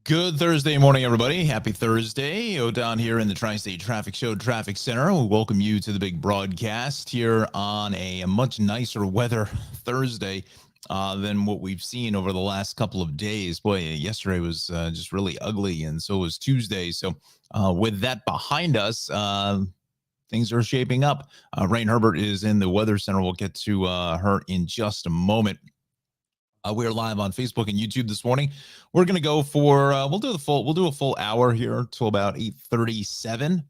Good Thursday morning, everybody. Happy Thursday. Down here in the Tri-State Traffic Show Traffic Center. We welcome you to the big broadcast here on a much nicer weather Thursday than what we've seen over the last couple of days. Boy, yesterday was just really ugly, and so was Tuesday. So with that behind us, things are shaping up. Raine Herbert is in the Weather Center. We'll get to her in just a moment. We're live on Facebook and YouTube this morning. We're going to go for we'll do a full hour here till about 8:37,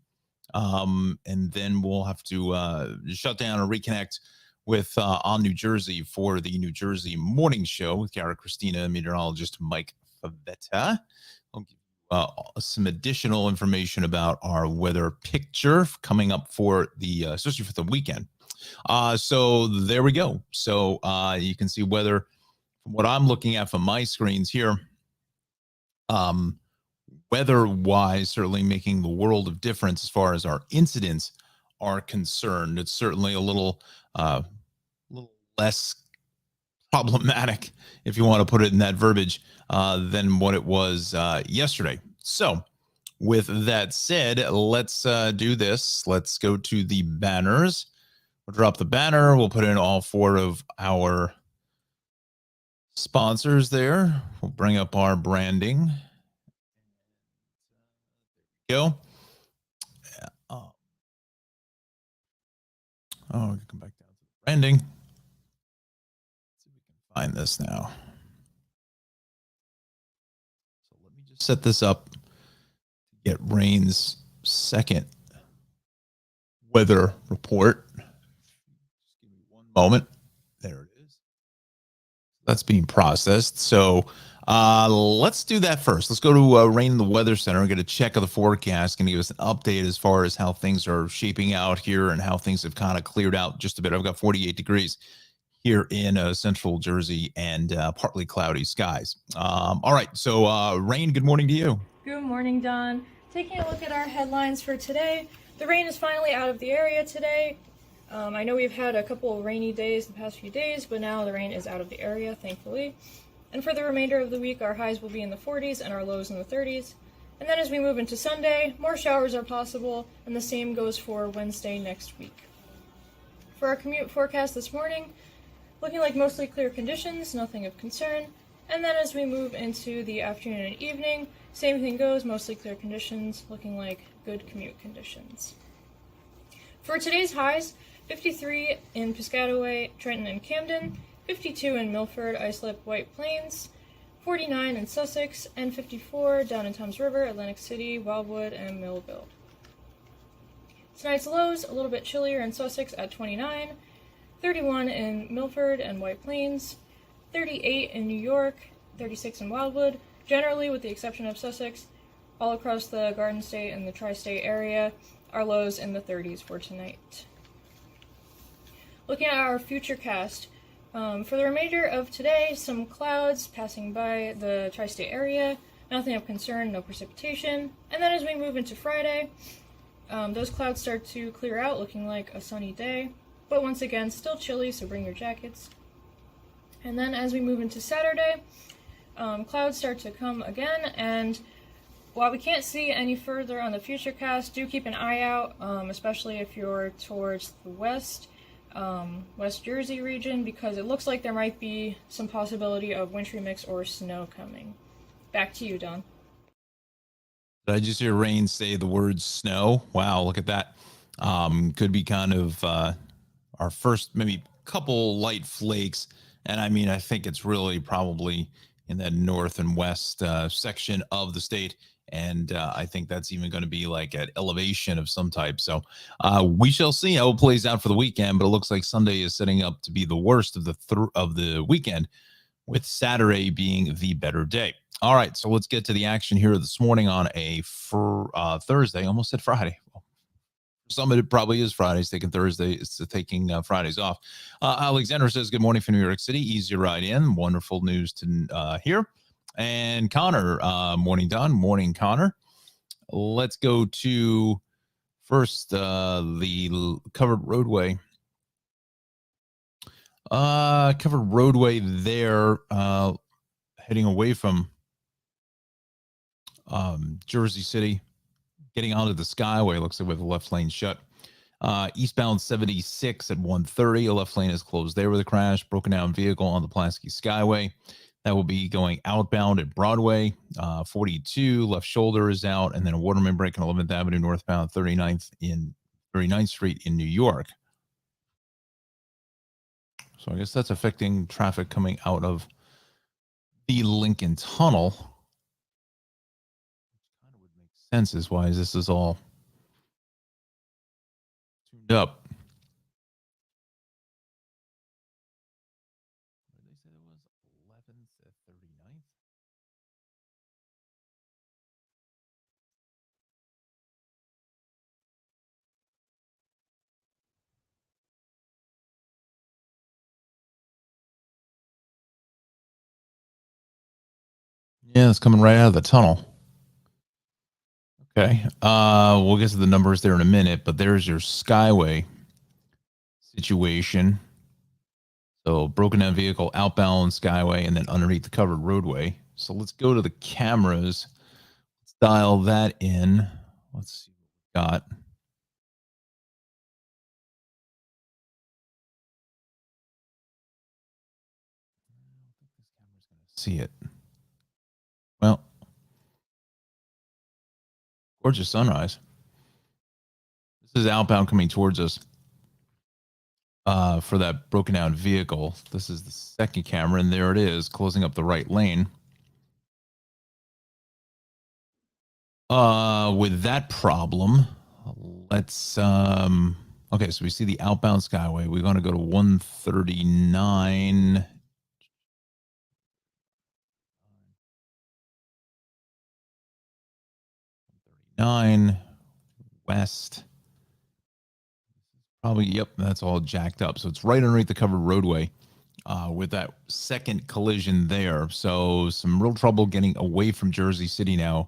and then we'll have to shut down and reconnect with on New Jersey for the New Jersey Morning Show with Cara Christina, meteorologist Mike Favetta. I'll give you some additional information about our weather picture coming up for the especially for the weekend. So there we go. So you can see weather. From what I'm looking at from my screens here, weather-wise, certainly making the world of difference as far as our incidents are concerned. It's certainly a little less problematic, if you want to put it in that verbiage, than what it was yesterday. So, with that said, let's do this. Let's go to the banners. We'll drop the banner. We'll put in all four of our sponsors there. We'll bring up our branding. Go. Oh, we can come back down to the branding. Let's see if we can find this now. So let me just set this up to get Raine's second weather report. Just give me one moment. There it is. That's being processed. So let's do that first. Let's go to Raine in the Weather Center and get a check of the forecast. Going to give us an update as far as how things are shaping out here and how things have kind of cleared out just a bit. I've got 48 degrees here in central Jersey and partly cloudy skies. All right. So Raine, good morning to you. Good morning, Don. Taking a look at our headlines for today, the rain is finally out of the area today. I know we've had a couple of rainy days the past few days, but now the rain is out of the area, thankfully. And for the remainder of the week, our highs will be in the 40s and our lows in the 30s. And then as we move into Sunday, more showers are possible, and the same goes for Wednesday next week. For our commute forecast this morning, looking like mostly clear conditions, nothing of concern. And then as we move into the afternoon and evening, same thing goes, mostly clear conditions, looking like good commute conditions. For today's highs, 53 in Piscataway, Trenton, and Camden, 52 in Milford, Islip, White Plains, 49 in Sussex, and 54 down in Thames River, Atlantic City, Wildwood, and Millville. Tonight's lows, a little bit chillier in Sussex at 29, 31 in Milford and White Plains, 38 in New York, 36 in Wildwood. Generally, with the exception of Sussex, all across the Garden State and the Tri-State area, our lows in the 30s for tonight. Looking at our futurecast, for the remainder of today, some clouds passing by the Tri-State area, nothing of concern, no precipitation. And then as we move into Friday, those clouds start to clear out, looking like a sunny day. But once again, still chilly, so bring your jackets. And then as we move into Saturday, clouds start to come again, and while we can't see any further on the futurecast, do keep an eye out, especially if you're towards the West Jersey region, because it looks like there might be some possibility of wintry mix or snow coming. Back to you, Don. Did I just hear Raine say the word snow? Wow, look at that. Could be kind of our first maybe couple light flakes. And I mean, I think it's really probably in that north and west section of the state. And I think that's even going to be like at elevation of some type. So we shall see how it plays out for the weekend. But it looks like Sunday is setting up to be the worst of the weekend, with Saturday being the better day. All right, so let's get to the action here this morning on a Thursday. Almost said Friday. Well, for some it probably is Fridays. Taking Thursday, it's taking Fridays off. Alexander says, "Good morning from New York City. Easy ride in. Wonderful news to hear." And Connor, morning, Don. Morning, Connor. Let's go to first the covered roadway. Covered roadway there, heading away from Jersey City, getting onto the Skyway. Looks like we have the left lane shut. Eastbound 76 at 1:30. A left lane is closed there with a crash. Broken down vehicle on the Pulaski Skyway. That will be going outbound at Broadway. 42 left shoulder is out, and then a Waterman break on 11th Avenue northbound 39th Street in New York. So I guess that's affecting traffic coming out of the Lincoln Tunnel. Kind of would make sense as why this is all tuned up. They said it was 11th at 39th. Yeah, it's coming right out of the tunnel. Okay. We'll get to the numbers there in a minute, but there's your Skyway situation. So broken down vehicle, outbound Skyway, and then underneath the covered roadway. So let's go to the cameras. Let's dial that in. Let's see what we got. See it. Well, gorgeous sunrise. This is outbound coming towards us for that broken down vehicle. This is the second camera, and there it is, closing up the right lane. With that problem, let's okay, so we see the outbound Skyway. We're going to go to 139. West. Probably, yep, that's all jacked up. So it's right underneath the covered roadway with that second collision there. So some real trouble getting away from Jersey City now.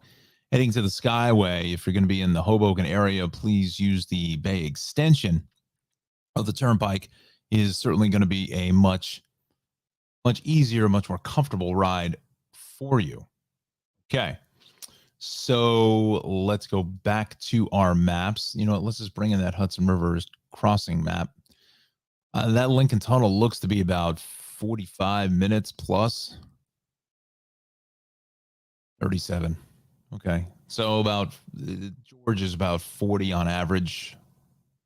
Heading to the Skyway, if you're going to be in the Hoboken area, please use the Bay extension of the Turnpike. Is certainly going to be a much easier, much more comfortable ride for you. Okay. So let's go back to our maps. You know what? Let's just bring in that Hudson River crossing map. That Lincoln Tunnel looks to be about 45 minutes plus. 37. Okay. So about George is about 40 on average,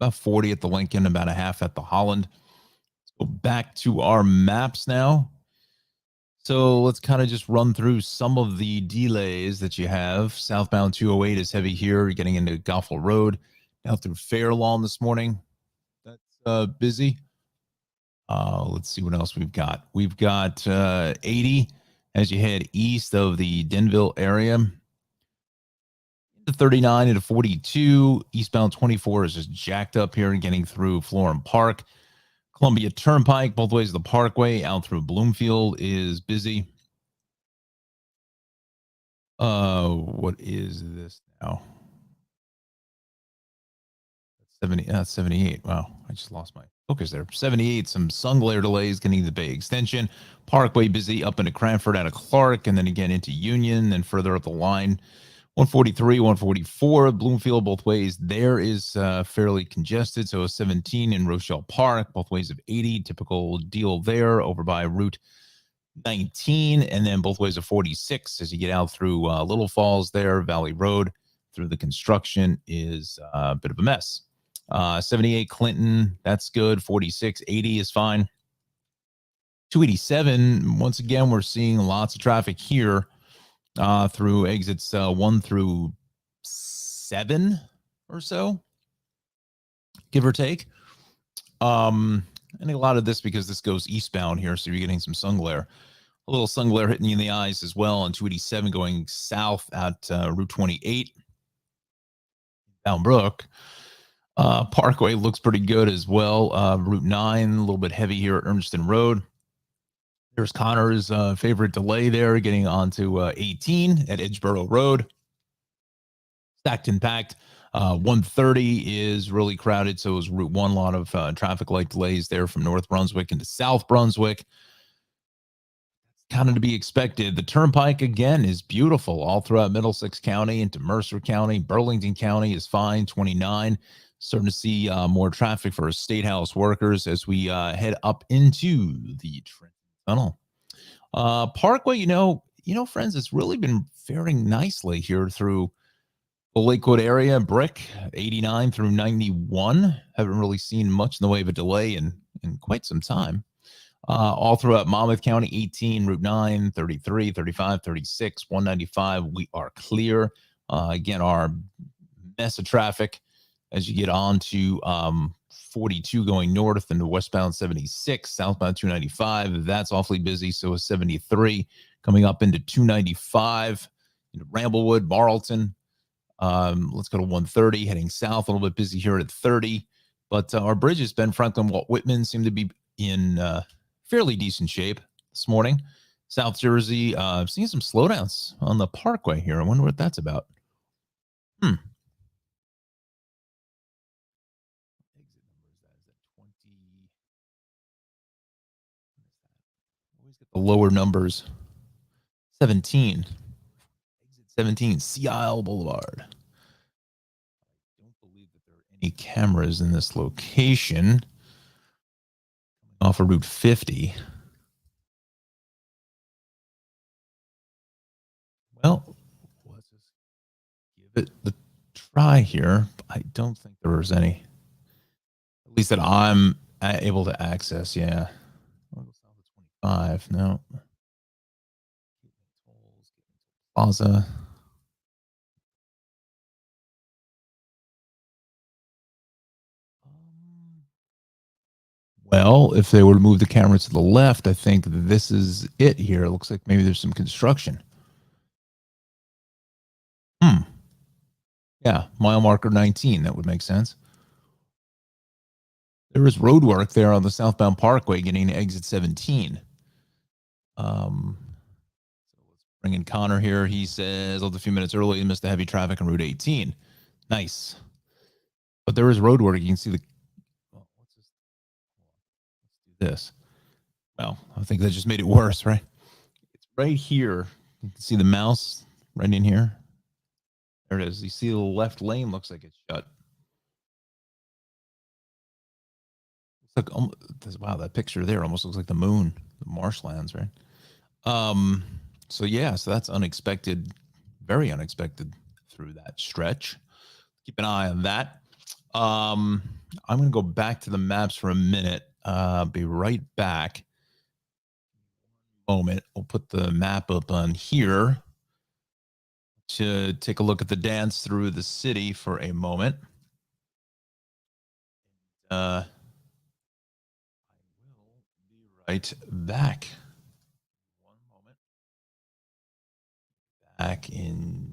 about 40 at the Lincoln, about a half at the Holland. Let's go back to our maps now. So let's kind of just run through some of the delays that you have. Southbound 208 is heavy here. You're getting into Goffle Road. Down through Fairlawn this morning. That's busy. Let's see what else we've got. We've got 80 as you head east of the Denville area. The 39 into 42. Eastbound 24 is just jacked up here and getting through Florham Park. Columbia Turnpike, both ways of the Parkway, out through Bloomfield is busy. What is this now? 78. Wow, I just lost my focus there. 78, some sun glare delays getting the Bay Extension. Parkway busy up into Cranford out of Clark, and then again into Union, and further up the line. 143, 144, Bloomfield, both ways. There is fairly congested. So 17 in Rochelle Park, both ways of 80. Typical deal there over by Route 19. And then both ways of 46 as you get out through Little Falls there, Valley Road through the construction is a bit of a mess. 78 Clinton, that's good. 46, 80 is fine. 287, once again, we're seeing lots of traffic here. Through exits 1 through 7 or so, give or take. And a lot of this because this goes eastbound here, so you're getting some sun glare. A little sun glare hitting you in the eyes as well on 287 going south at Route 28. Downbrook. Parkway looks pretty good as well. Route 9, a little bit heavy here at Ernston Road. There's Connor's favorite delay there, getting onto 18 at Edgeboro Road. Stacked and packed. 130 is really crowded, so is Route 1. A lot of traffic light delays there from North Brunswick into South Brunswick. Kind of to be expected. The turnpike again is beautiful all throughout Middlesex County into Mercer County. Burlington County is fine, 29. Starting to see more traffic for State House workers as we head up into the Trenton Tunnel. Parkway, friends, it's really been faring nicely here through the Lakewood area. Brick 89 through 91. Haven't really seen much in the way of a delay in quite some time. All throughout Monmouth County, 18, Route 9, 33, 35, 36, 195. We are clear. Again, our mess of traffic as you get on to 42 going north into westbound 76, southbound 295. That's awfully busy. So is 73 coming up into 295 into Ramblewood, Marlton. Let's go to 130 heading south. A little bit busy here at 30. But our bridges, Ben Franklin, Walt Whitman, seem to be in fairly decent shape this morning. South Jersey, seeing some slowdowns on the Parkway here. I wonder what that's about. The lower numbers. 17. Exit 17, Sea Isle Boulevard. I don't believe that there are any cameras in this location. Off of Route 50. Well, let's just give it the try here. I don't think there was any, at least that I'm able to access. Yeah. 25. No. Plaza. Well, if they were to move the camera to the left, I think this is it here. It looks like maybe there's some construction. Yeah, mile marker 19. That would make sense. There is road work there on the southbound Parkway getting to exit 17. So let's bring in Connor here. He says, a few minutes early, he missed the heavy traffic on Route 18. Nice. But there is road work. You can see the... Well, let's do this. Well, I think that just made it worse, right? It's right here. You can see the mouse right in here. There it is. You see the left lane looks like it's shut. It's like, wow, that picture there almost looks like the moon, the marshlands, right? So yeah, so that's unexpected, very unexpected through that stretch. Keep an eye on that. I'm going to go back to the maps for a minute. Be right back. Moment. We'll put the map up on here to take a look at the dance through the city for a moment. I will be right back. One moment. Back in.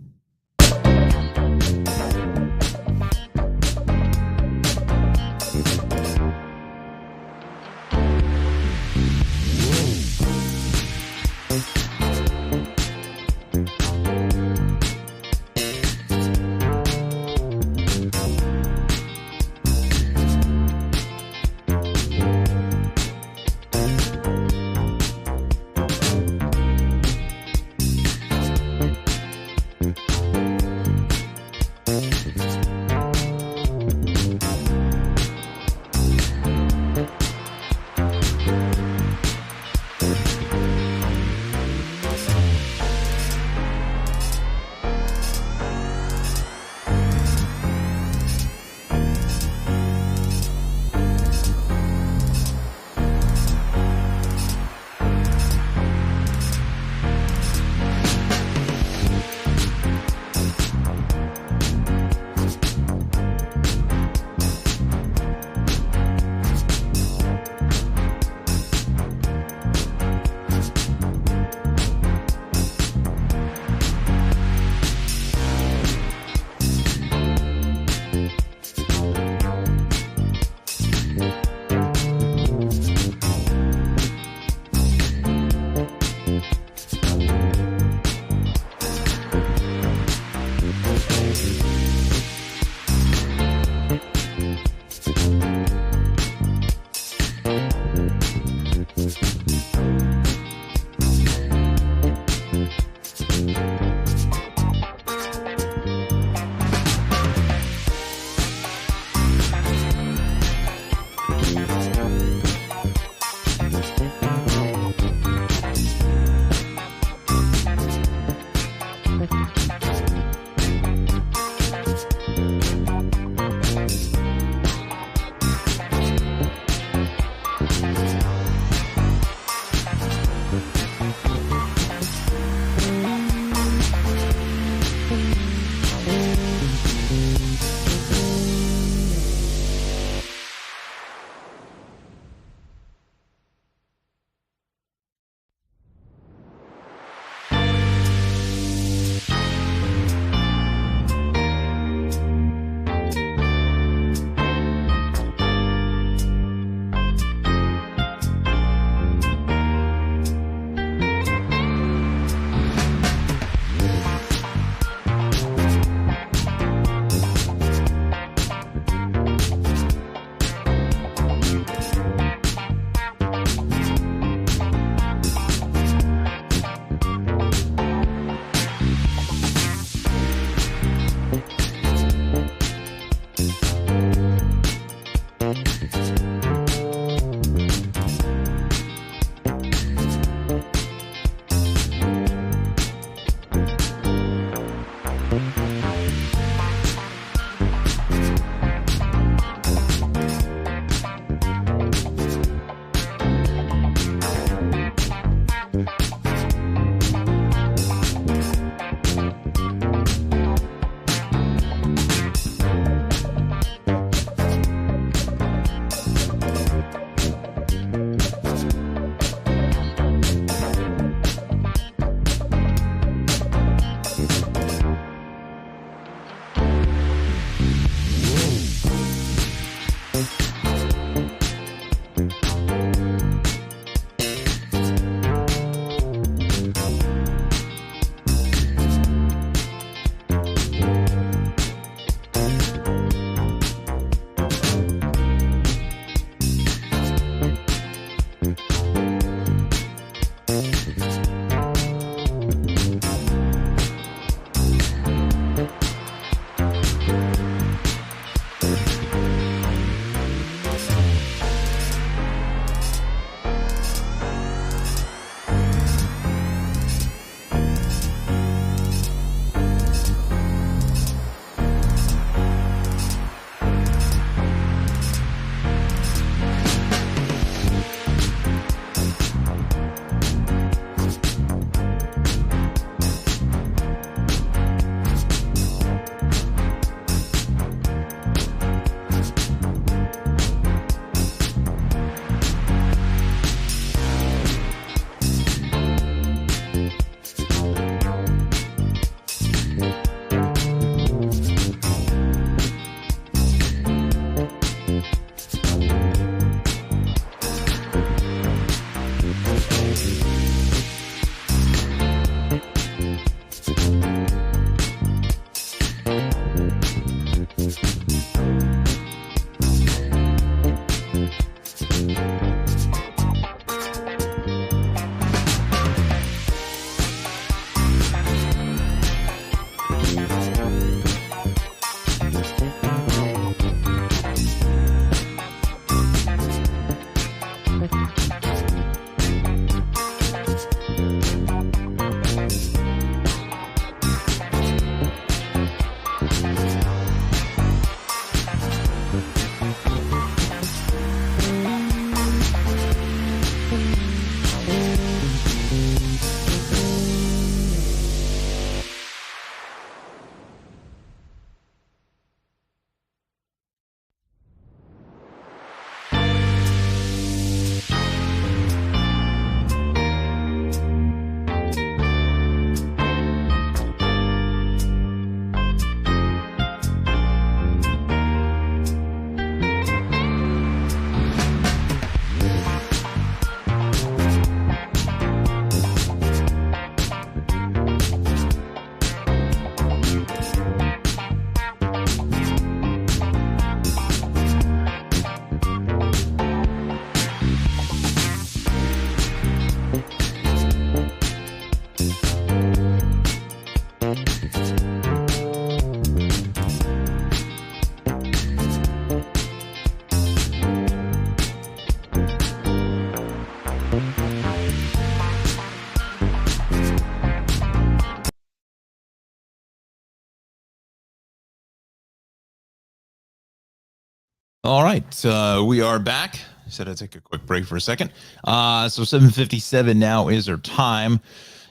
All right, we are back. I said I'd take a quick break for a second. So 7:57 now is our time.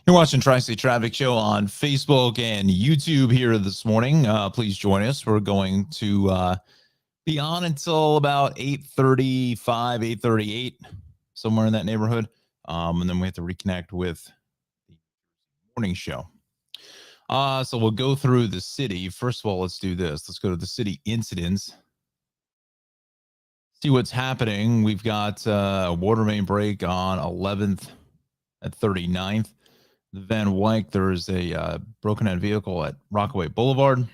You're watching Tri-State Traffic Show on Facebook and YouTube here this morning. Please join us. We're going to be on until about 8:35, 8:38, somewhere in that neighborhood. And then we have to reconnect with the morning show. So we'll go through the city. First of all, let's do this. Let's go to the city incidents. See what's happening. We've got a water main break on 11th at 39th. The Van Wyck, there's a broken head vehicle at Rockaway Boulevard.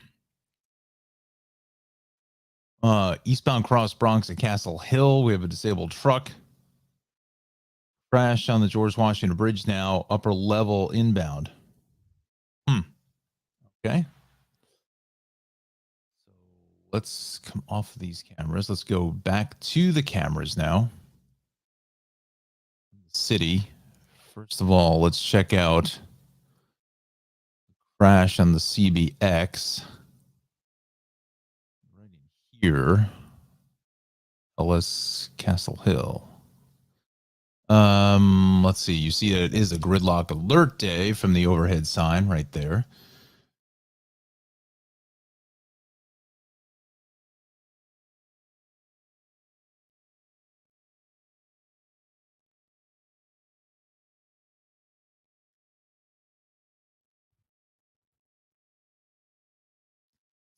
Eastbound Cross Bronx at Castle Hill, we have a disabled truck. Crash on the George Washington Bridge now, upper level inbound. Okay. So let's come off of these cameras. Let's go back to the cameras now. City. First of all, let's check out crash on the CBX. Right in here. LS Castle Hill. Let's see. You see that it is a gridlock alert day from the overhead sign right there.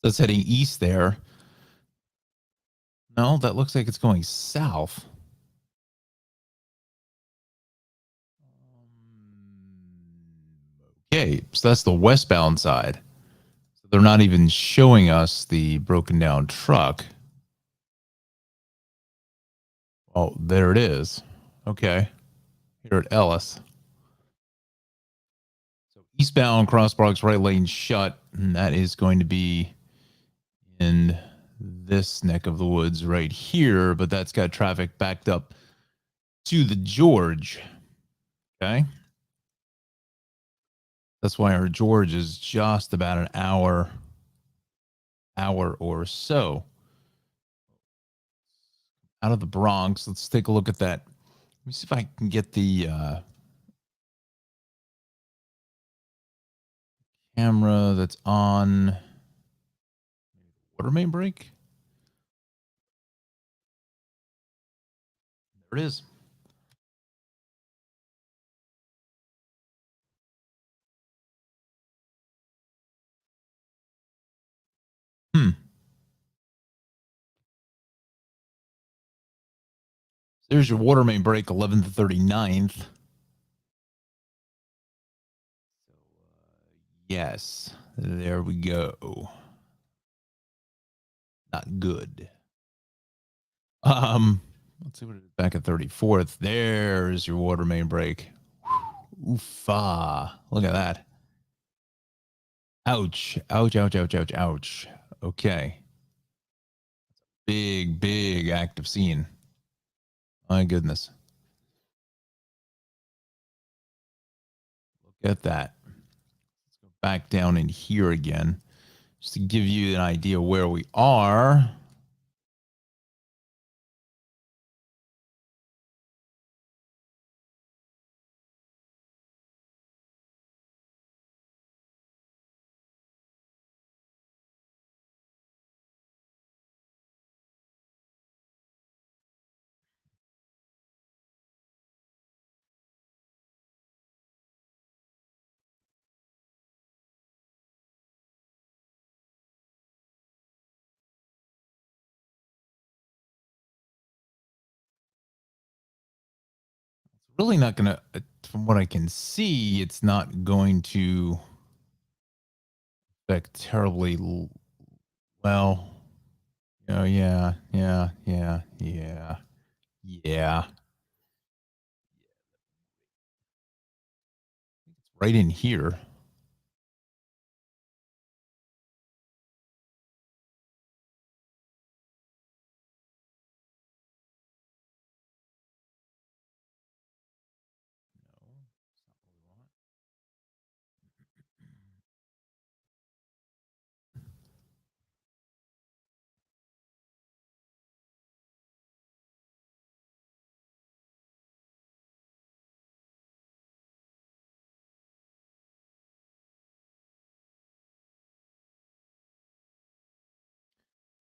So it's heading east there. No, that looks like it's going south. Okay, so that's the westbound side. So they're not even showing us the broken down truck. Oh, there it is. Okay, here at Ellis. So eastbound crosswalks right lane shut, and that is going to be in this neck of the woods right here, but that's got traffic backed up to the George. Okay. That's why our George is just about an hour or so out of the Bronx. Let's take a look at that. Let me see if I can get the camera that's on water main break. There it is. Hmm. There's your water main break, 11th to 39th. Yes, there we go. Not good. Let's see what it is back at 34th. There's your water main break. Oofa. Look at that. Ouch. Ouch, ouch, ouch, ouch, ouch. Okay. Big active scene. My goodness. Look at that. Let's go back down in here again just to give you an idea where we are. Really not going to, from what I can see, it's not going to affect terribly well. Oh, yeah. It's right in here.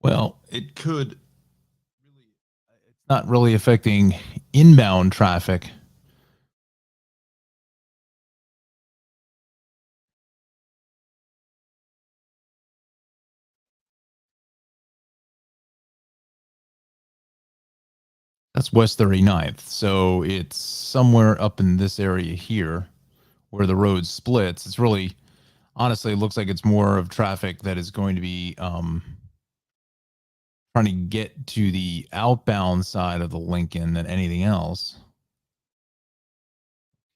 Well, it could really, it's not really affecting inbound traffic. That's West 39th. So it's somewhere up in this area here where the road splits. It's really, honestly, it looks like it's more of traffic that is going to be trying to get to the outbound side of the Lincoln than anything else.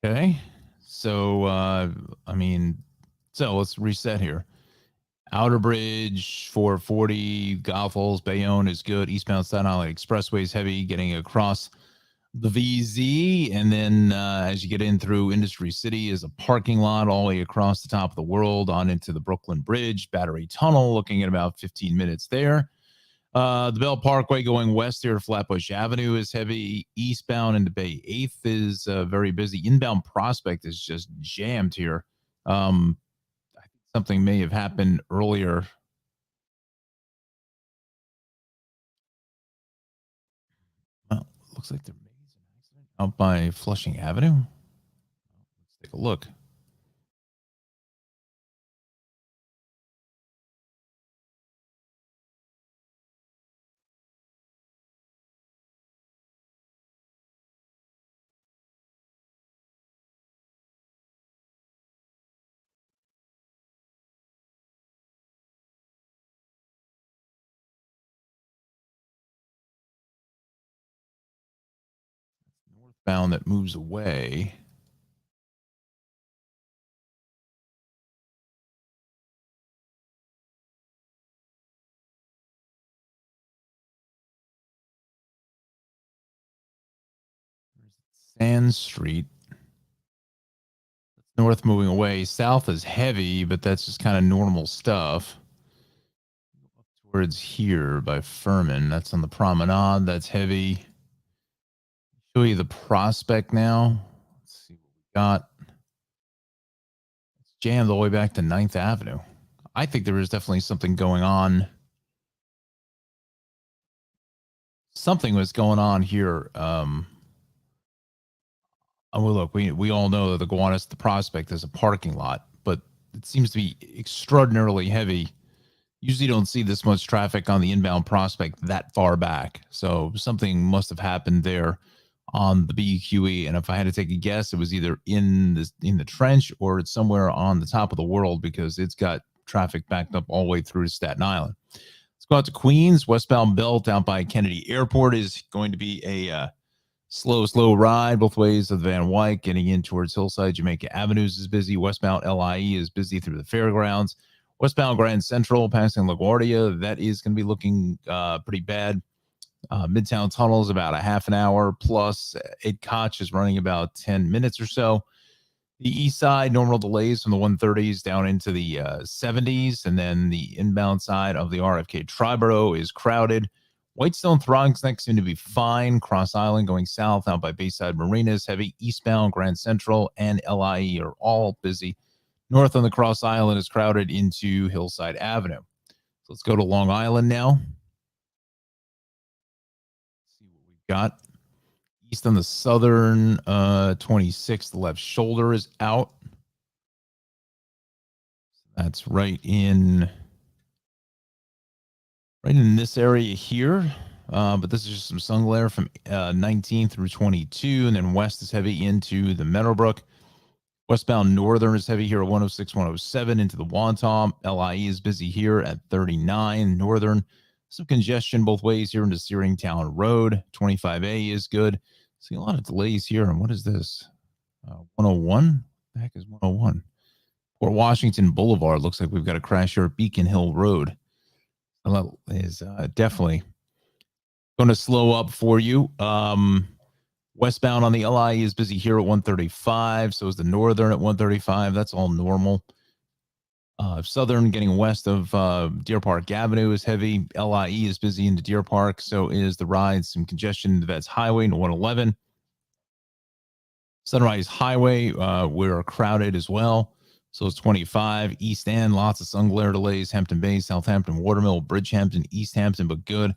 Okay. So, I mean, so let's reset here. Outer Bridge 440, Goethals, Bayonne is good. Eastbound Staten Island Expressway is heavy, getting across the VZ. And then as you get in through Industry City is a parking lot all the way across the top of the world on into the Brooklyn Bridge, Battery Tunnel, looking at about 15 minutes there. The Bell Parkway going west here, Flatbush Avenue is heavy. Eastbound into Bay 8th is very busy. Inbound Prospect is just jammed here. I think something may have happened earlier. Well, looks like there may be some accident out by Flushing Avenue. Let's take a look. Bound that moves away. Sand Street. North moving away. South is heavy, but that's just kind of normal stuff. Up towards here by Furman. That's on the promenade. That's heavy. Show you the prospect now. Let's see what we got. It's jammed all the way back to 9th Avenue. I think there is definitely something going on. Something was going on here. Well, look, we all know that the Gowanus, the prospect, is a parking lot, but it seems to be extraordinarily heavy. Usually don't see this much traffic on the inbound prospect that far back. So something must have happened there on the BQE. And if I had to take a guess, it was either in the trench or it's somewhere on the top of the world because it's got traffic backed up all the way through to Staten Island. Let's go out to Queens. Westbound belt out by Kennedy Airport is going to be a slow ride both ways of the Van Wyck. Getting in towards Hillside, Jamaica Avenues is busy. Westbound LIE is busy through the fairgrounds. Westbound Grand Central, passing LaGuardia, that is going to be looking pretty bad. Midtown Tunnel is about a half an hour plus. Ed Koch is running about 10 minutes or so. The east side, normal delays from the 130s down into the 70s. And then the inbound side of the RFK Triborough is crowded. Whitestone Throngs next seem to be fine. Cross Island going south out by Bayside Marina is heavy. Eastbound Grand Central and LIE are all busy. North on the Cross Island is crowded into Hillside Avenue. So let's go to Long Island now. See what we've got. East on the southern 26th, the left shoulder is out. That's right in this area here. But this is just some sun glare from 19 through 22. And then west is heavy into the Meadowbrook. Westbound Northern is heavy here at 106, 107 into the Wantom. LIE is busy here at 39. Northern, some congestion both ways here into Searingtown Road. 25A is good. See a lot of delays here. And what is this? 101? The heck is 101? Port Washington Boulevard. Looks like we've got a crash here at Beacon Hill Road. That is definitely going to slow up for you. Westbound on the LIE is busy here at 135. So is the Northern at 135. That's all normal. Southern getting west of Deer Park Avenue is heavy. LIE is busy into Deer Park. So is the ride. Some congestion into Vets Highway to 111. Sunrise Highway, we're crowded as well. So it's 25. East End, lots of sun glare delays. Hampton Bays, Southampton, Watermill, Bridgehampton, East Hampton, but good.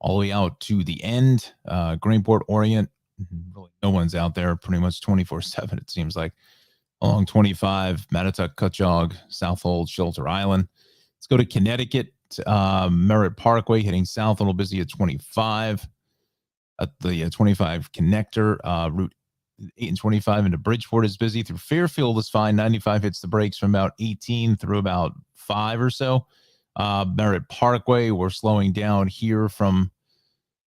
All the way out to the end. Greenport, Orient, really no one's out there pretty much 24/7, it seems like. Along 25, Mattatuck, Cutjog, Southold, Shelter Island. Let's go to Connecticut. Merritt Parkway heading south, a little busy at 25. At the 25 connector, Route 8 and 25 into Bridgeport is busy. Through Fairfield is fine. 95 hits the brakes from about 18 through about 5 or so. Merritt Parkway, we're slowing down here from,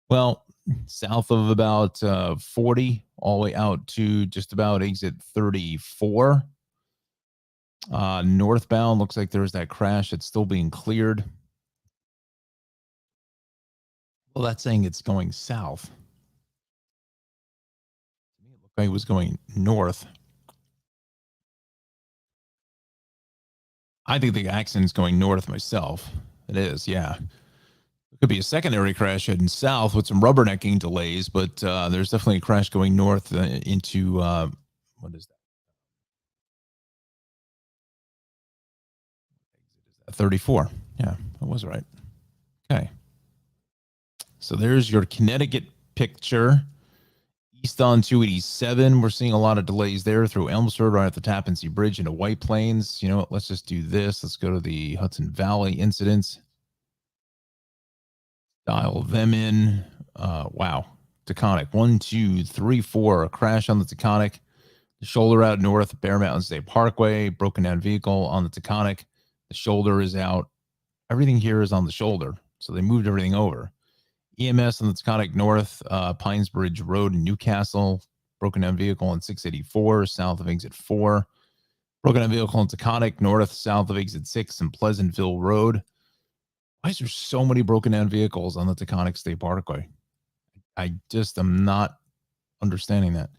well, south of about 40 all the way out to just about exit 34. Northbound, looks like there's that crash. It's still being cleared. Well, that's saying it's going south. It looked like it was going north. I think the accident's going north myself. It is, yeah. It could be a secondary crash heading south with some rubbernecking delays, but there's definitely a crash going north into, what is that? 34. Yeah, that was right. Okay. So there's your Connecticut picture. East on 287, we're seeing a lot of delays there through Elmsford, right at the Tappan Zee Bridge into White Plains. You know what? Let's just do this. Let's go to the Hudson Valley incidents. Dial them in. Wow. Taconic. 1, 2, 3, 4. A crash on the Taconic. The shoulder out north, Bear Mountain State Parkway. Broken down vehicle on the Taconic. The shoulder is out. Everything here is on the shoulder. So they moved everything over. EMS on the Taconic North, Pines Bridge Road in Newcastle. Broken down vehicle on 684 south of exit 4. Broken down vehicle in Taconic, north south of exit 6 and Pleasantville Road. Why is there so many broken down vehicles on the Taconic State Parkway? I just am not understanding that.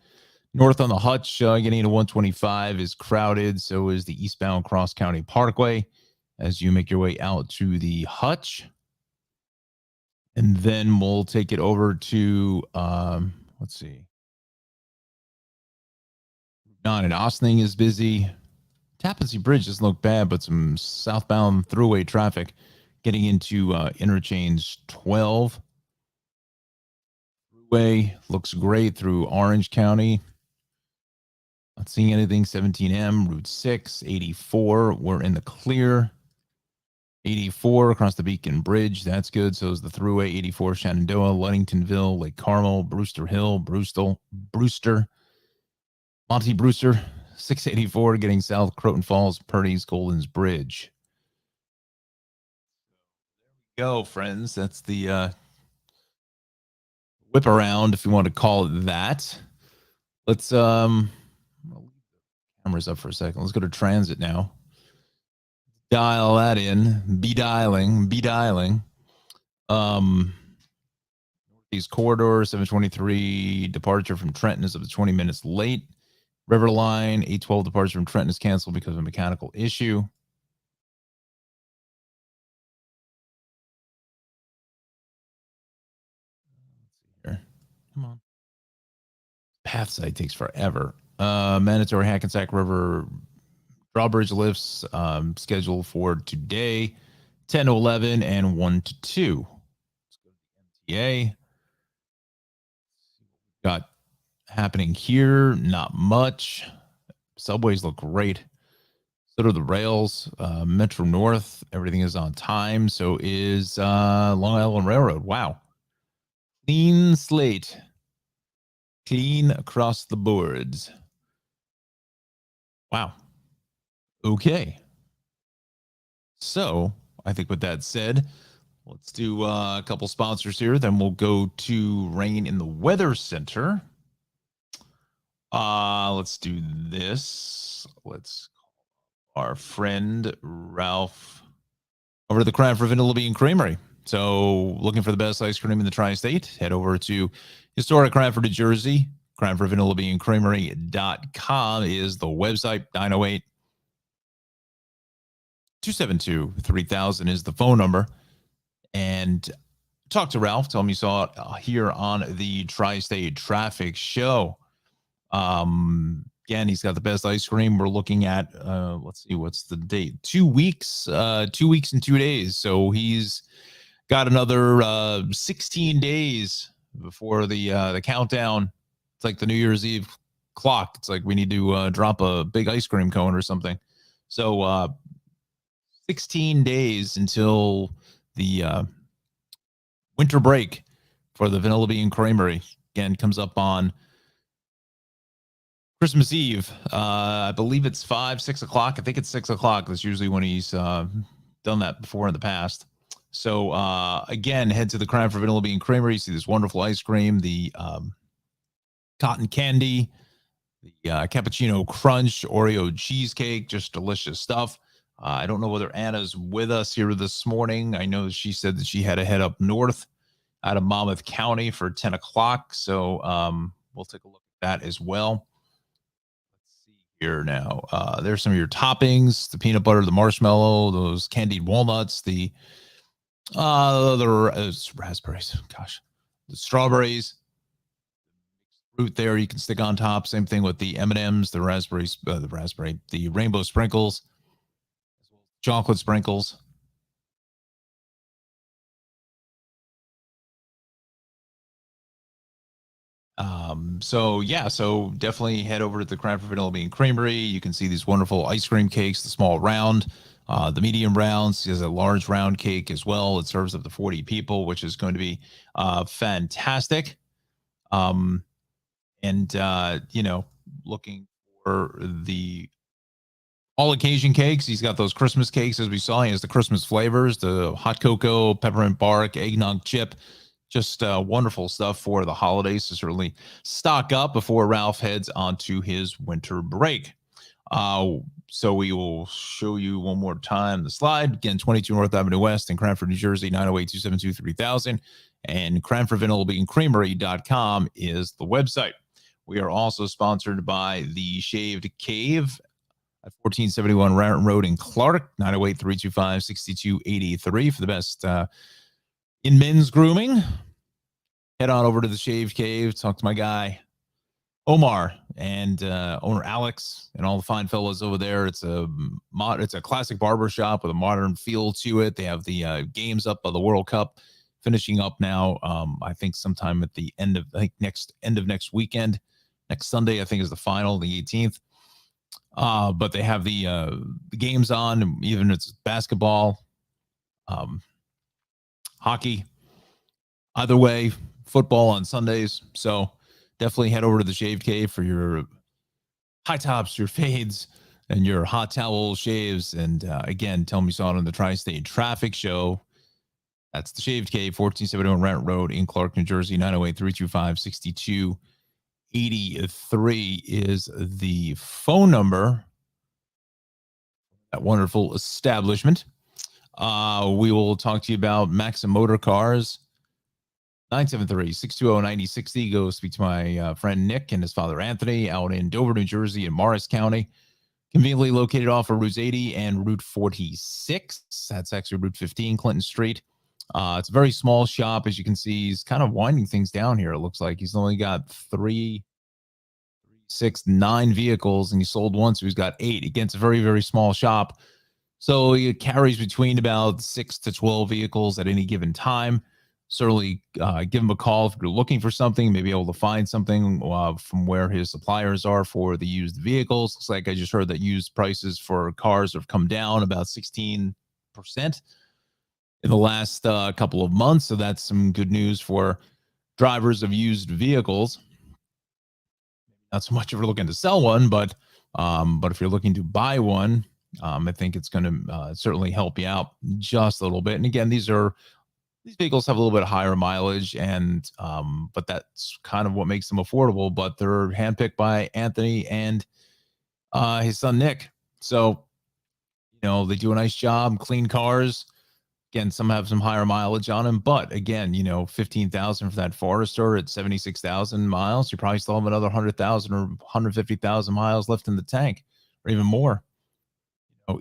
North on the Hutch, getting into 125 is crowded. So is the eastbound Cross County Parkway as you make your way out to the Hutch. And then we'll take it over to, let's see. 9 and Ossining is busy. Tappan Zee Bridge doesn't look bad, but some southbound throughway traffic getting into interchange 12. Throughway looks great through Orange County. Not seeing anything. 17M, Route 6, 84. We're in the clear. 84 across the Beacon Bridge. That's good. So is the throughway. 84, Shenandoah, Ludingtonville, Lake Carmel, Brewster Hill, Brewster, Monty Brewster. 684 getting south, Croton Falls, Purdy's, Golden's Bridge. Go, friends. That's the whip around, if you want to call it that. Let's cameras up for a second. Let's go to transit now. Dial that in. Be dialing. Northeast Corridor 723 departure from Trenton is up to 20 minutes late. River Line 812 departure from Trenton is canceled because of a mechanical issue. Let's see here. Come on. Path site takes forever. Mandatory Hackensack River drawbridge lifts scheduled for today, 10 to 11 and 1 to 2. Let's go to the MTA. Got happening here, not much. Subways look great. So do the rails. Metro North, everything is on time. So is Long Island Railroad. Wow. Clean slate. Clean across the boards. Wow. Okay. So I think with that said, let's do a couple sponsors here. Then we'll go to Raine in the Weather Center. Let's do this. Let's call our friend Ralph over to the Cranford Vanilla Bean Creamery. So looking for the best ice cream in the tri-state, head over to historic Cranford, New Jersey. Cranford Vanilla Bean Creamery.com is the website. 908 272 3000 is the phone number. And talk to Ralph. Tell him you saw it here on the Tri-State Traffic Show. Again, he's got the best ice cream. We're looking at, let's see, what's the date? 2 weeks, 2 weeks and 2 days. So he's got another 16 days before the countdown. It's like the New Year's Eve clock. It's like we need to drop a big ice cream cone or something. So 16 days until the winter break for the Vanilla Bean Creamery. Again, comes up on Christmas Eve. I believe it's 5, 6 o'clock. I think it's 6 o'clock. That's usually when he's done that before in the past. So again, head to the Cranford Vanilla Bean Creamery. See this wonderful ice cream, the cotton candy, the cappuccino crunch, Oreo cheesecake, just delicious stuff. I don't know whether Anna's with us here this morning. I know she said that she had to head up north out of Monmouth County for 10 o'clock. So we'll take a look at that as well. Let's see here now. There's some of your toppings, the peanut butter, the marshmallow, those candied walnuts, the raspberries. Gosh, the strawberries. Fruit there you can stick on top. Same thing with the M&Ms, the rainbow sprinkles, chocolate sprinkles. So definitely head over to the Cranford Vanilla Bean Creamery. You can see these wonderful ice cream cakes, the small round, the medium rounds. There's a large round cake as well. It serves up to 40 people, which is going to be fantastic. Looking for the all occasion cakes. He's got those Christmas cakes, as we saw. He has the Christmas flavors, the hot cocoa, peppermint bark, eggnog chip, just wonderful stuff for the holidays. So certainly stock up before Ralph heads onto his winter break. So we will show you one more time the slide. Again, 22 North Avenue West in Cranford, New Jersey, 908-272-3000. And Cranford Vanilla Bean Creamery.com is the website. We are also sponsored by the Shaved Cave at 1471 Raritan Road in Clark, 908-325-6283 for the best in men's grooming. Head on over to the Shaved Cave, talk to my guy Omar and owner Alex and all the fine fellows over there. It's a classic barber shop with a modern feel to it. They have the games up of the World Cup finishing up now. I think sometime at the end of next weekend. Next Sunday, I think, is the final, the 18th. But they have the games on, even it's basketball, hockey, either way, football on Sundays. So definitely head over to the Shave Cave for your high tops, your fades, and your hot towel shaves. And again, tell me you saw it on the Tri-State Traffic Show. That's the Shaved Cave, 1471 Rent Road in Clark, New Jersey, 908-325-6283 is the phone number. That wonderful establishment. We will talk to you about Maxim Motor Cars. 973-620-9060. Go speak to my friend Nick and his father Anthony out in Dover, New Jersey, in Morris County. Conveniently located off of Route 80 and Route 46. That's actually Route 15, Clinton Street. It's a very small shop. As you can see, he's kind of winding things down here. It looks like he's only got 9 vehicles, and he sold one, so he's got 8. Again, it's a very, very small shop. So it carries between about 6 to 12 vehicles at any given time. Certainly give him a call if you're looking for something, maybe able to find something from where his suppliers are for the used vehicles. Looks like I just heard that used prices for cars have come down about 16% in the last couple of months. So that's some good news for drivers of used vehicles. Not so much if you're looking to sell one, but if you're looking to buy one, I think it's going to certainly help you out just a little bit. And again, these vehicles have a little bit higher mileage, and but that's kind of what makes them affordable. But they're handpicked by Anthony and his son Nick, so they do a nice job, clean cars. Again, some have some higher mileage on them, but again, 15,000 for that Forester at 76,000 miles, you probably still have another 100,000 or 150,000 miles left in the tank, or even more.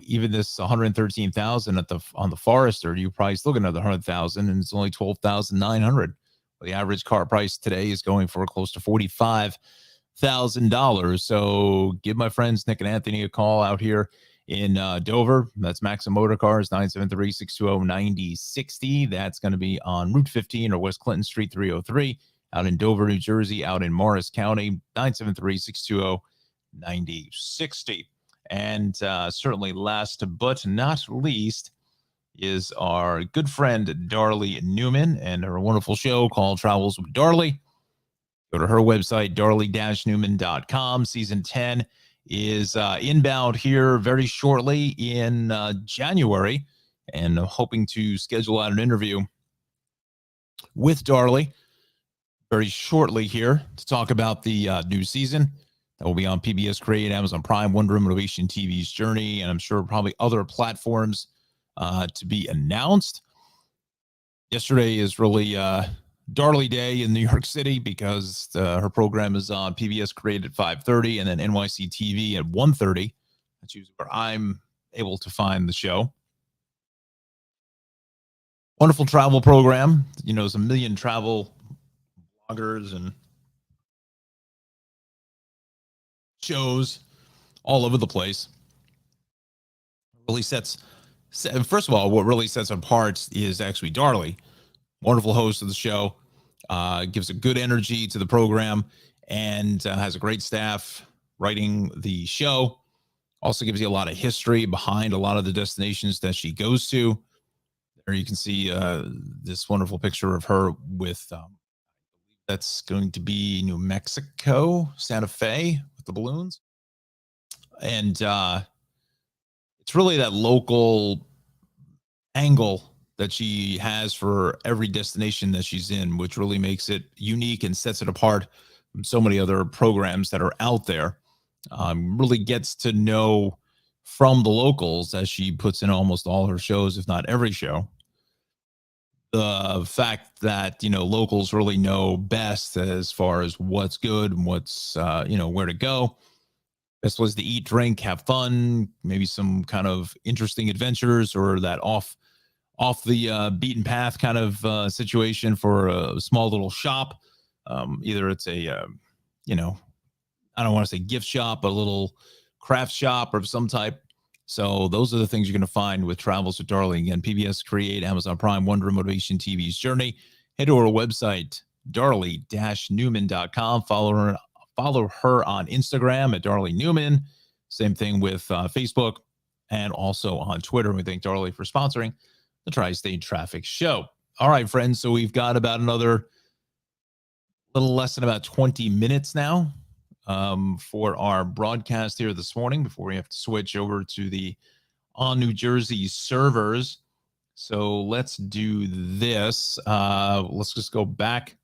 Even this 113,000 on the Forester, you probably still get another 100,000, and it's only 12,900. The average car price today is going for close to $45,000. So give my friends Nick and Anthony a call out here in Dover. That's Maxim Motor Cars, 973-620-9060. That's going to be on Route 15 or West Clinton Street 303 out in Dover, New Jersey, out in Morris County, 973-620-9060. And certainly last but not least is our good friend Darlie Newman and her wonderful show called Travels with Darlie. Go to her website, darlie-newman.com. Season 10 is inbound here very shortly in January, and I'm hoping to schedule out an interview with Darlie very shortly here to talk about the new season that will be on PBS Create, Amazon Prime, Wonder Woman Motivation TV's Journey, and I'm sure probably other platforms to be announced. Yesterday is really Darlie Day in New York City because her program is on PBS Create at 5:30 and then NYC TV at 1:30. That's usually where I'm able to find the show. Wonderful travel program. There's a million travel bloggers and shows all over the place. Really first of all, what really sets apart is actually Darlie, wonderful host of the show, gives a good energy to the program, and has a great staff writing the show. Also gives you a lot of history behind a lot of the destinations that she goes to. There you can see this wonderful picture of her with that's going to be New Mexico, Santa Fe, with the balloons. And it's really that local angle that she has for every destination that she's in, which really makes it unique and sets it apart from so many other programs that are out there. Really gets to know from the locals as she puts in almost all her shows, if not every show. The fact that locals really know best as far as what's good and what's where to go. Best was to eat, drink, have fun, maybe some kind of interesting adventures or that off the beaten path kind of situation for a small little shop. Either it's a I don't want to say gift shop, but a little craft shop of some type. So those are the things you're going to find with Travels with Darlie. Again, PBS Create, Amazon Prime, Wonder Motivation TV's journey. Head to our website, darlie-newman.com. Follow her on Instagram at Darlie Newman. Same thing with Facebook and also on Twitter. We thank Darlie for sponsoring the Tri-State Traffic Show. All right, friends. So we've got about another little less than about 20 minutes now for our broadcast here this morning before we have to switch over to the On New Jersey servers. So let's do this. Let's just go back.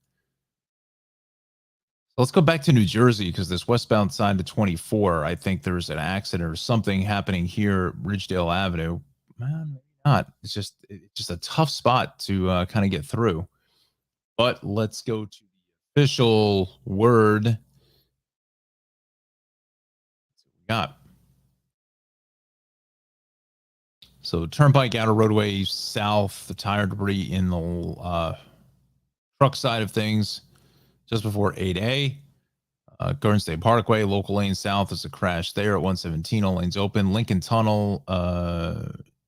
Let's go back to New Jersey because this westbound side to 24, I think there's an accident or something happening here, Ridgedale Avenue. Man, maybe not. It's just a tough spot to kind of get through. But let's go to the official word. Got. So Turnpike Outer Roadway South, the tire debris in the truck side of things just before 8A. Garden State Parkway, local lane south, there's a crash there at 117. All lanes open. Lincoln Tunnel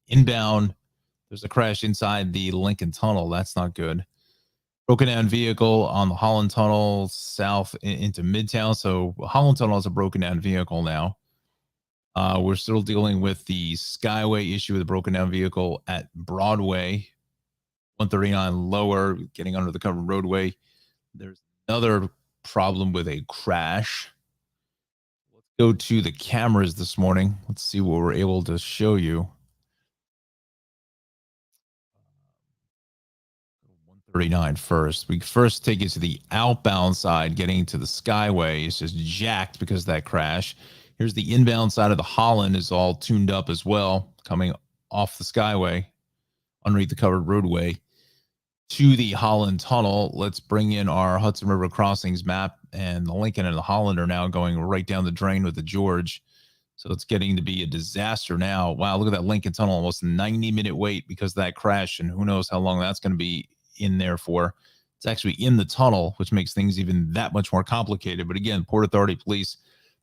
inbound. There's a crash inside the Lincoln Tunnel. That's not good. Broken down vehicle on the Holland Tunnel south into Midtown. So Holland Tunnel is a broken down vehicle now. We're still dealing with the Skyway issue with a broken down vehicle at Broadway, 139 lower, getting under the covered roadway. There's another problem with a crash. Let's go to the cameras this morning. Let's see what we're able to show you. 139 first. We first take it to the outbound side, getting to the Skyway. It's just jacked because of that crash. Here's the inbound side of the Holland is all tuned up as well, coming off the Skyway, underneath the covered roadway to the Holland Tunnel. Let's bring in our Hudson River Crossings map, and the Lincoln and the Holland are now going right down the drain with the George. So it's getting to be a disaster now. Wow, look at that Lincoln Tunnel, almost a 90-minute wait because of that crash, and who knows how long that's going to be in there for. It's actually in the tunnel, which makes things even that much more complicated. But again, Port Authority Police,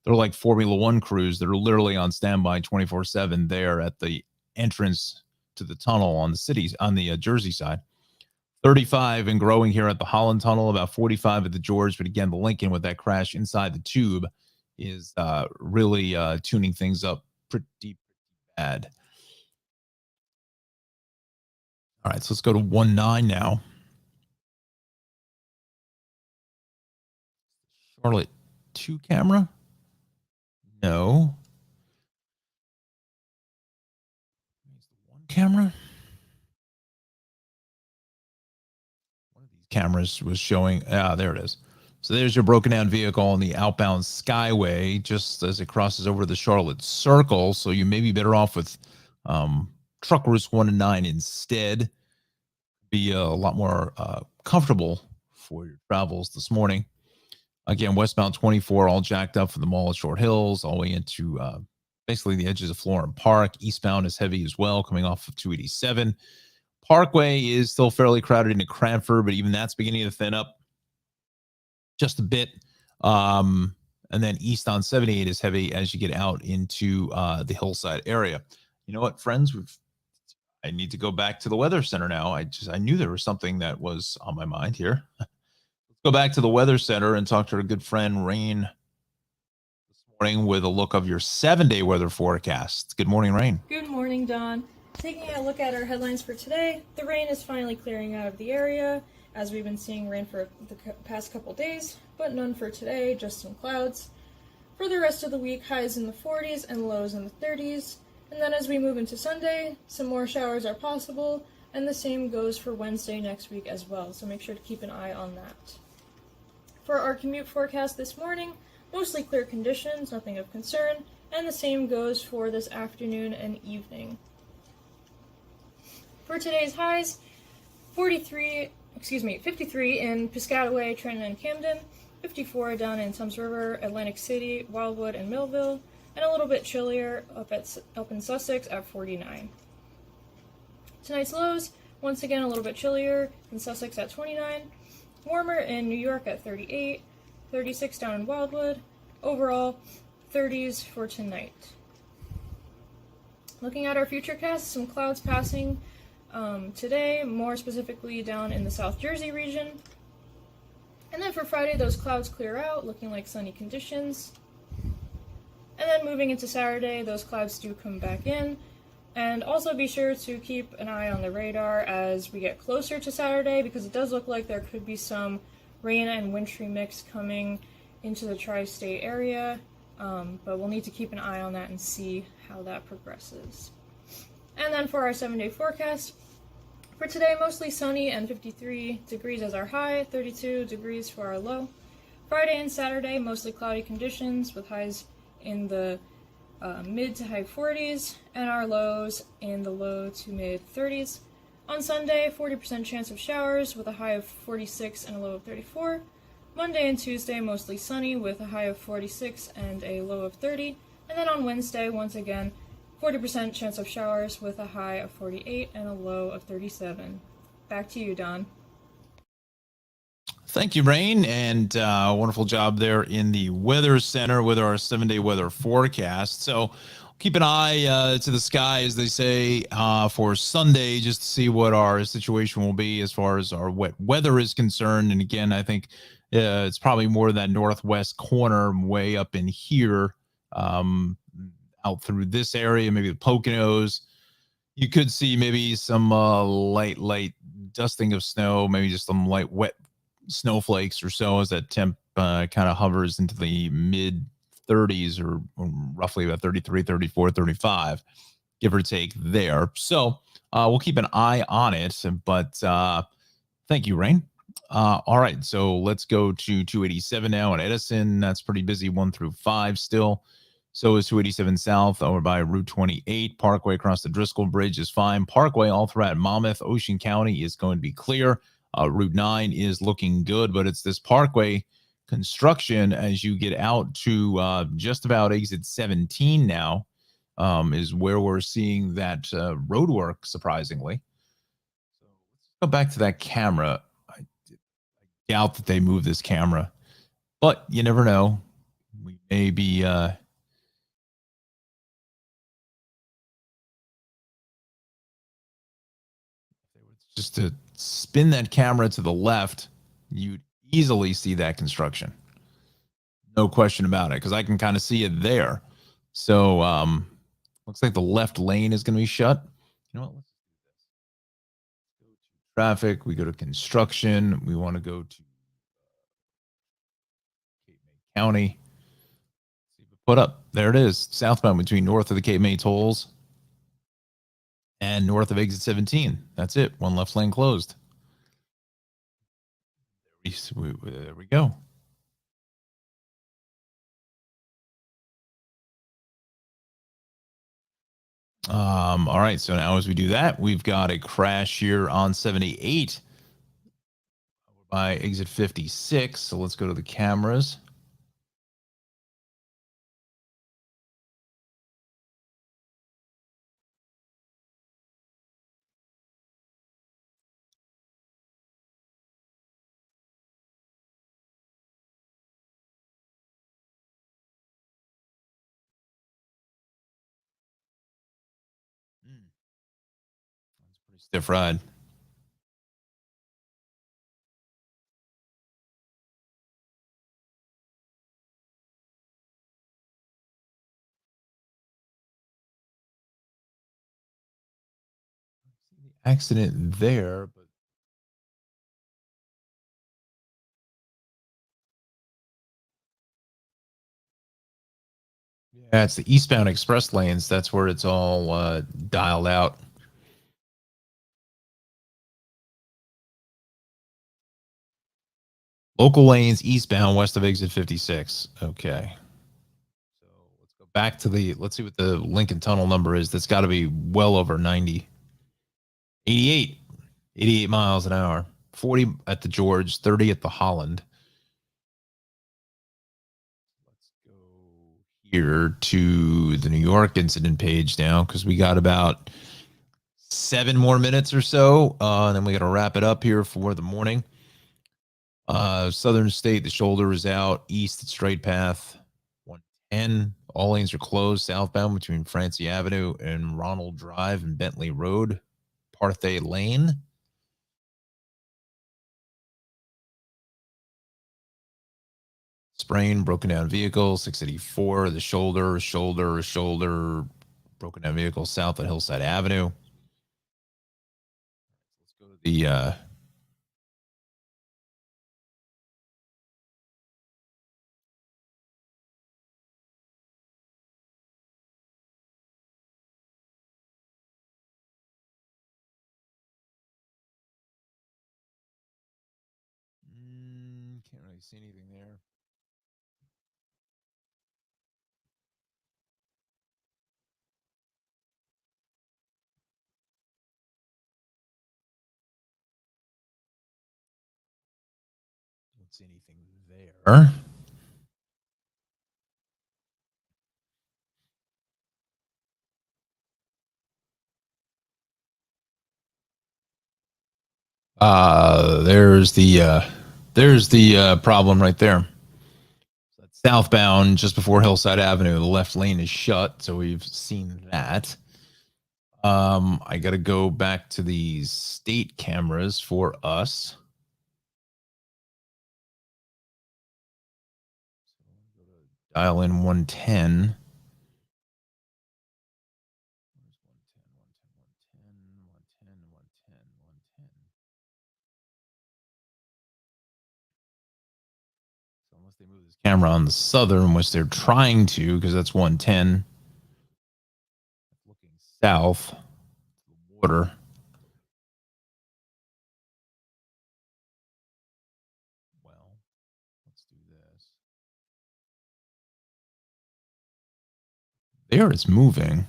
they're like Formula One crews that are literally on standby 24/7 there at the entrance to the tunnel on the Jersey side. 35 and growing here at the Holland Tunnel, about 45 at the George. But again, the Lincoln with that crash inside the tube is really tuning things up pretty bad. All right, so let's go to 19 now. Charlotte 2 camera? No. 1 camera? One of these cameras was showing. There it is. So there's your broken down vehicle on the outbound Skyway, just as it crosses over the Charlotte Circle. So you may be better off with truck routes 1 and 9 instead. Be a lot more comfortable for your travels this morning. Again, westbound 24, all jacked up from the mall at Short Hills, all the way into basically the edges of Florham Park. Eastbound is heavy as well, coming off of 287. Parkway is still fairly crowded into Cranford, but even that's beginning to thin up just a bit. And then east on 78 is heavy as you get out into the hillside area. You know what, friends? I need to go back to the Weather Center now. I knew there was something that was on my mind here. Let's go back to the Weather Center and talk to our good friend Raine this morning with a look of your 7-day weather forecast. Good morning, Raine. Good morning, Don. Taking a look at our headlines for today, the rain is finally clearing out of the area, as we've been seeing rain for the past couple days, but none for today, just some clouds. For the rest of the week, highs in the 40s and lows in the 30s. And then as we move into Sunday, some more showers are possible, and the same goes for Wednesday next week as well, so make sure to keep an eye on that. For our commute forecast this morning, mostly clear conditions, nothing of concern, and the same goes for this afternoon and evening. For today's highs, 53 in Piscataway, Trenton, and Camden, 54 down in Thames River, Atlantic City, Wildwood, and Millville, and a little bit chillier up in Sussex at 49. Tonight's lows, once again a little bit chillier in Sussex at 29, warmer in New York at 38, 36 down in Wildwood, overall 30s for tonight. Looking at our futurecast, some clouds passing today, more specifically down in the South Jersey region. And then for Friday, those clouds clear out, looking like sunny conditions. And then moving into Saturday, those clouds do come back in. And also be sure to keep an eye on the radar as we get closer to Saturday, because it does look like there could be some rain and wintry mix coming into the tri-state area. But we'll need to keep an eye on that and see how that progresses. And then for our 7-day forecast, for today, mostly sunny and 53 degrees as our high, 32 degrees for our low. Friday and Saturday, mostly cloudy conditions with highs in the mid to high 40s and our lows in the low to mid 30s. On Sunday, 40% chance of showers with a high of 46 and a low of 34. Monday and Tuesday, mostly sunny with a high of 46 and a low of 30. And then on Wednesday, once again, 40% chance of showers with a high of 48 and a low of 37. Back to you, Don. Thank you, Raine, and wonderful job there in the Weather Center with our 7-day weather forecast. So keep an eye to the sky, as they say, for Sunday, just to see what our situation will be as far as our wet weather is concerned. And again, I think it's probably more that northwest corner way up in here, out through this area, maybe the Poconos. You could see maybe some light dusting of snow, maybe just some light wet snowflakes or so, as that temp kind of hovers into the mid 30s, or roughly about 33, 34, 35, give or take there. So we'll keep an eye on it, but thank you, Raine. All right, so let's go to 287 now in Edison. That's pretty busy, 1 through 5 still. So is 287 South over by Route 28. Parkway across the Driscoll Bridge is fine. Parkway all throughout Monmouth, Ocean County is going to be clear. Route 9 is looking good, but it's this Parkway construction as you get out to just about exit 17 now, is where we're seeing that road work, surprisingly. So let's go back to that camera. I doubt that they move this camera, but you never know. We may be... just to spin that camera to the left, you'd easily see that construction. No question about it, because I can kind of see it there. So looks like the left lane is going to be shut. You know what? Let's go to traffic. We go to construction. We want to go to Cape May County. Put up. There it is. Southbound between north of the Cape May tolls and north of exit 17. That's it. One left lane closed. There we go. All right. So now as we do that, we've got a crash here on 78 by exit 56. So let's go to the cameras. That's a pretty stiff ride. Accident there, but yeah, it's the eastbound express lanes. That's where it's all dialed out. Local lanes eastbound west of exit 56. Okay. So let's go back to let's see what the Lincoln Tunnel number is. That's got to be well over 90. 88. 88 miles an hour. 40 at the George, 30 at the Holland. Let's go here to the New York incident page now because we got about 7 more minutes or so. And then we got to wrap it up here for the morning. Southern State, the shoulder is out. East, straight path. 110. All lanes are closed southbound between Francie Avenue and Ronald Drive and Bentley Road. Parthay Lane. Sprain, broken down vehicle, 684. The shoulder. Broken down vehicle south at Hillside Avenue. Let's go to the can't really see anything there. Don't see anything there. There's the problem right there. Southbound just before Hillside Avenue, the left lane is shut, so we've seen that. I got to go back to the state cameras for us. Dial in 110. So unless they move this camera on the southern, which they're trying to, because that's 110. Looking south, the water. Well, let's do this. There it's moving.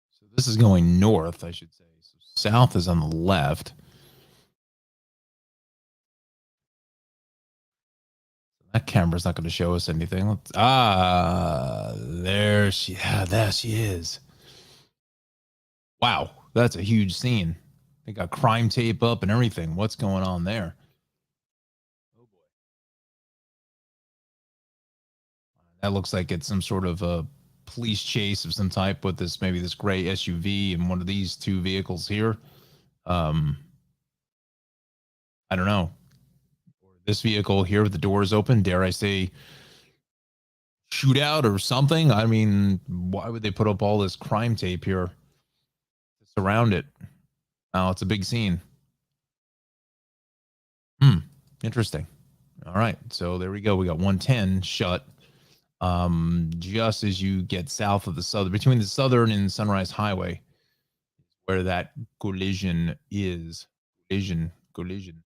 So this is going north, I should say. So south is on the left. That camera's not going to show us anything. There she is. Wow, that's a huge scene. They got crime tape up and everything. What's going on there? Oh boy. That looks like it's some sort of a police chase of some type with this, maybe this gray SUV and one of these two vehicles here. I don't know. This vehicle here with the doors open, dare I say, shootout or something? I mean, why would they put up all this crime tape here to surround it? Oh, it's a big scene. Interesting. All right, so there we go. We got 110 shut. Just as you get south of the southern, between the southern and Sunrise Highway, where that collision is. Collision.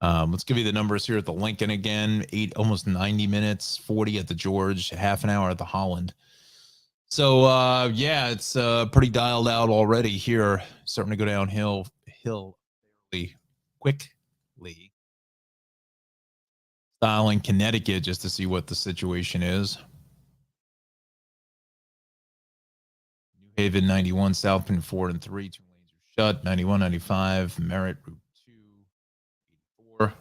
Let's give you the numbers here at the Lincoln again. Almost 90 minutes, 40 at the George, half an hour at the Holland. So yeah, it's pretty dialed out already here. Starting to go downhill fairly quickly. Dialing Connecticut just to see what the situation is. New Haven 91, South Penn 4 and 3, 2 lanes are shut. 91, 95, Merritt Route 2, 84.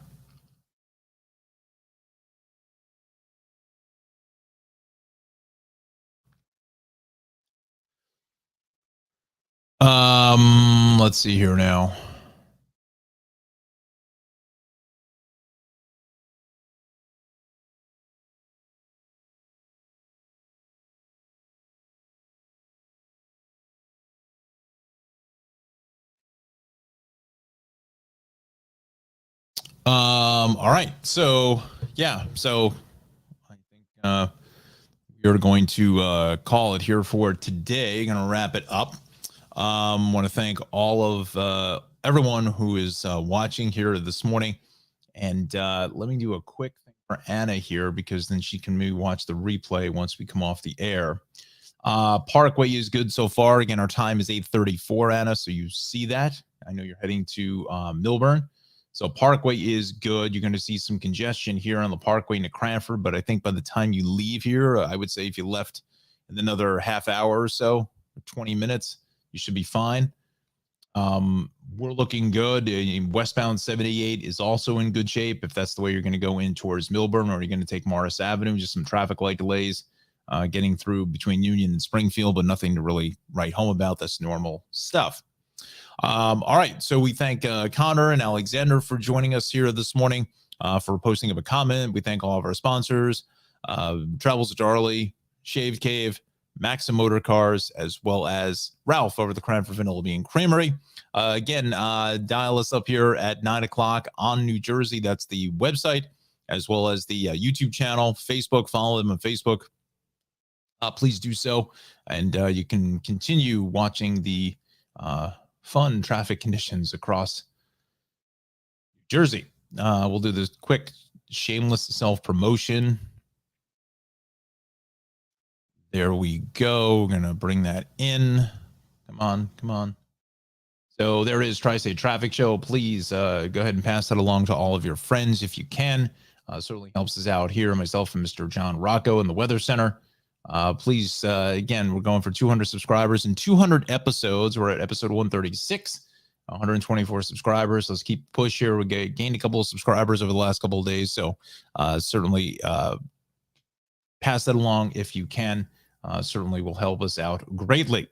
Let's see here now. All right. So yeah. So I think we're going to call it here for today. Going to wrap it up. Want to thank all of everyone who is watching here this morning. And let me do a quick thing for Anna here, because then she can maybe watch the replay once we come off the air. Parkway is good so far. Again, our time is 8:34, Anna, so you see that. I know you're heading to Milburn. So Parkway is good. You're going to see some congestion here on the Parkway into Cranford, but I think by the time you leave here, I would say if you left in another half hour or so, 20 minutes, you should be fine. We're looking good. Westbound 78 is also in good shape if that's the way you're going to go in towards Milburn, or you're going to take Morris Avenue. Just some traffic light delays getting through between Union and Springfield, but nothing to really write home about. That's normal stuff. All right, so we thank Connor and Alexander for joining us here this morning, for posting up a comment. We thank all of our sponsors, Travels with Charlie, Shaved Cave, Maxim Motor Cars, as well as Ralph over the Cranford Vanilla Bean Creamery. Again, dial us up here at 9 o'clock on New Jersey. That's the website, as well as the YouTube channel, Facebook. Follow them on Facebook. Please do so. And you can continue watching the fun traffic conditions across New Jersey. We'll do this quick, shameless self-promotion. There we go. We're going to bring that in. Come on, come on. So there is Tri-State Traffic Show. Please go ahead and pass that along to all of your friends if you can. Certainly helps us out here, myself and Mr. John Rocco in the Weather Center. Please, again, we're going for 200 subscribers and 200 episodes. We're at episode 136, 124 subscribers. Let's keep push here. We gained a couple of subscribers over the last couple of days. So certainly pass that along if you can. Certainly will help us out greatly.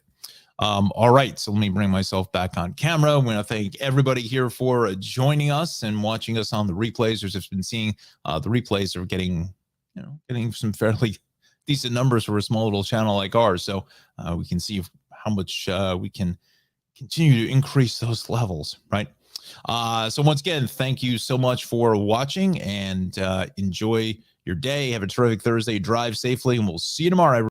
All right, so let me bring myself back on camera. I want to thank everybody here for joining us and watching us on the replays. There's just been seeing the replays are getting some fairly decent numbers for a small little channel like ours. So we can see how much we can continue to increase those levels, right? So once again, thank you so much for watching, and enjoy your day. Have a terrific Thursday. Drive safely, and we'll see you tomorrow.